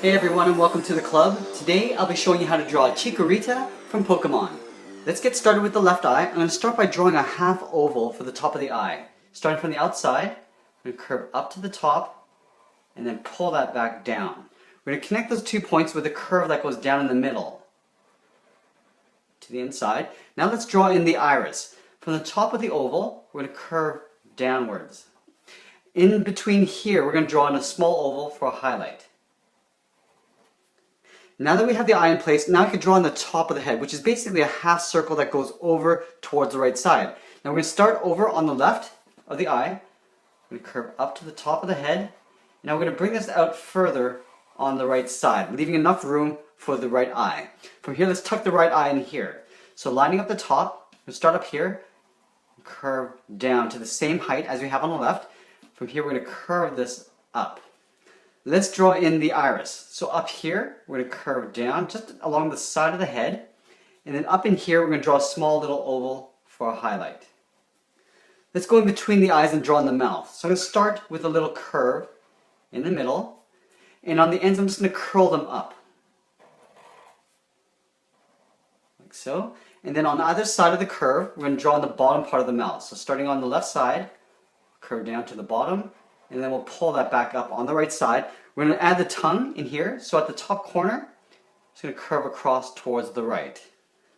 Hey everyone and welcome to the club. Today I'll be showing you how to draw Chikorita from Pokemon. Let's get started with the left eye. I'm going to start by drawing a half oval for the top of the eye. Starting from the outside, I'm going to curve up to the top and then pull that back down. We're going to connect those 2 points with a curve that goes down in the middle to the inside. Now let's draw in the iris. From the top of the oval, we're going to curve downwards. In between here, we're going to draw in a small oval for a highlight. Now that we have the eye in place, now I can draw on the top of the head, which is basically a half circle that goes over towards the right side. Now we're going to start over on the left of the eye. We're going to curve up to the top of the head. Now we're going to bring this out further on the right side, leaving enough room for the right eye. From here, let's tuck the right eye in here. So lining up the top, we'll start up here, curve down to the same height as we have on the left. From here, we're going to curve this up. Let's draw in the iris. So up here, we're going to curve down just along the side of the head. And then up in here, we're going to draw a small little oval for a highlight. Let's go in between the eyes and draw in the mouth. So I'm going to start with a little curve in the middle. And on the ends, I'm just going to curl them up. Like so. And then on either side of the curve, we're going to draw on the bottom part of the mouth. So starting on the left side, curve down to the bottom. And then we'll pull that back up on the right side. We're going to add the tongue in here. So at the top corner, it's going to curve across towards the right.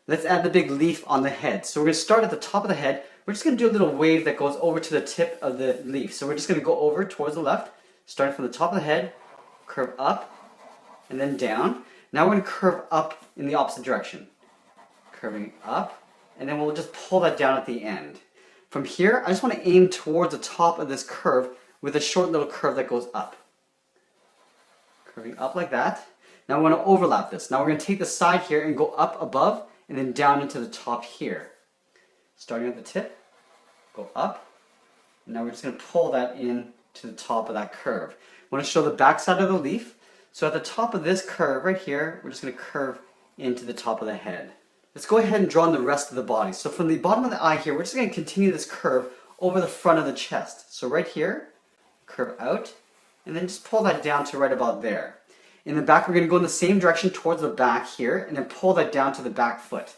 Let's add the big leaf on the head. So we're going to start at the top of the head. We're just going to do a little wave that goes over to the tip of the leaf. So we're just going to go over towards the left, starting from the top of the head, curve up, and then down. Now we're going to curve up in the opposite direction. Curving up, and then we'll just pull that down at the end. From here, I just want to aim towards the top of this curve with a short little curve that goes up. Curving up like that. Now we want to overlap this. Now we're going to take the side here and go up above and then down into the top here. Starting at the tip, go up. And now we're just going to pull that in to the top of that curve. I want to show the back side of the leaf. So at the top of this curve right here, we're just going to curve into the top of the head. Let's go ahead and draw in the rest of the body. So from the bottom of the eye here, we're just going to continue this curve over the front of the chest. So right here, curve out, and then just pull that down to right about there. In the back, we're going to go in the same direction towards the back here, and then pull that down to the back foot.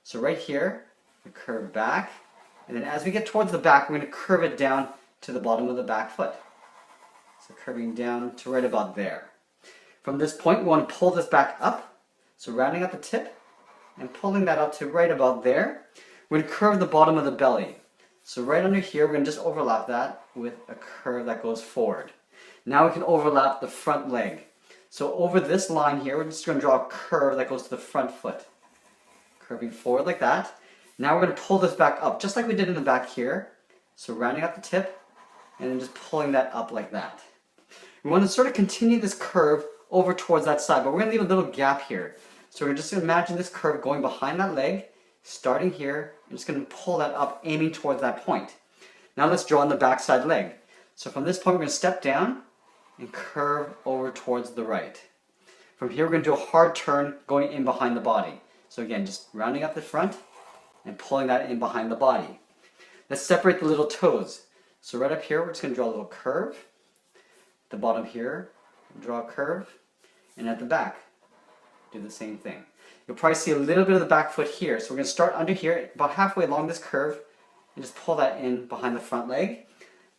So right here, we curve back, and then as we get towards the back, we're going to curve it down to the bottom of the back foot. So curving down to right about there. From this point, we want to pull this back up, so rounding at the tip, and pulling that up to right about there. We're going to curve the bottom of the belly. So right under here, we're going to just overlap that with a curve that goes forward. Now we can overlap the front leg. So over this line here, we're just going to draw a curve that goes to the front foot. Curving forward like that. Now we're going to pull this back up, just like we did in the back here. So rounding up the tip, and then just pulling that up like that. We want to sort of continue this curve over towards that side, but we're going to leave a little gap here. So we're just going to imagine this curve going behind that leg, starting here. I'm just going to pull that up, aiming towards that point. Now let's draw on the backside leg. So from this point, we're going to step down and curve over towards the right. From here, we're going to do a hard turn going in behind the body. So again, just rounding up the front and pulling that in behind the body. Let's separate the little toes. So right up here, we're just going to draw a little curve. At the bottom here, draw a curve. And at the back, do the same thing. You'll probably see a little bit of the back foot here. So we're going to start under here, about halfway along this curve, and just pull that in behind the front leg.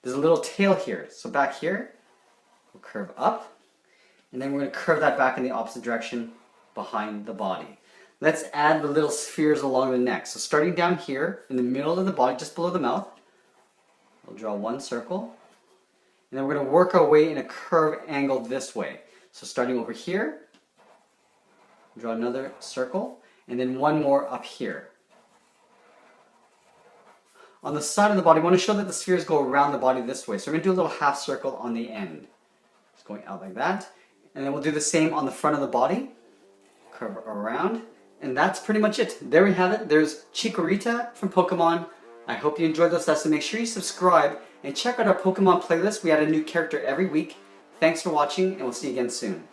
There's a little tail here. So back here, we'll curve up, and then we're going to curve that back in the opposite direction behind the body. Let's add the little spheres along the neck. So starting down here, in the middle of the body, just below the mouth, we'll draw one circle, and then we're going to work our way in a curve angle this way. So starting over here, draw another circle, and then one more up here. On the side of the body, we want to show that the spheres go around the body this way. So we're going to do a little half circle on the end. Just going out like that. And then we'll do the same on the front of the body. Curve around. And that's pretty much it. There we have it. There's Chikorita from Pokemon. I hope you enjoyed this lesson. Make sure you subscribe and check out our Pokemon playlist. We add a new character every week. Thanks for watching, and we'll see you again soon.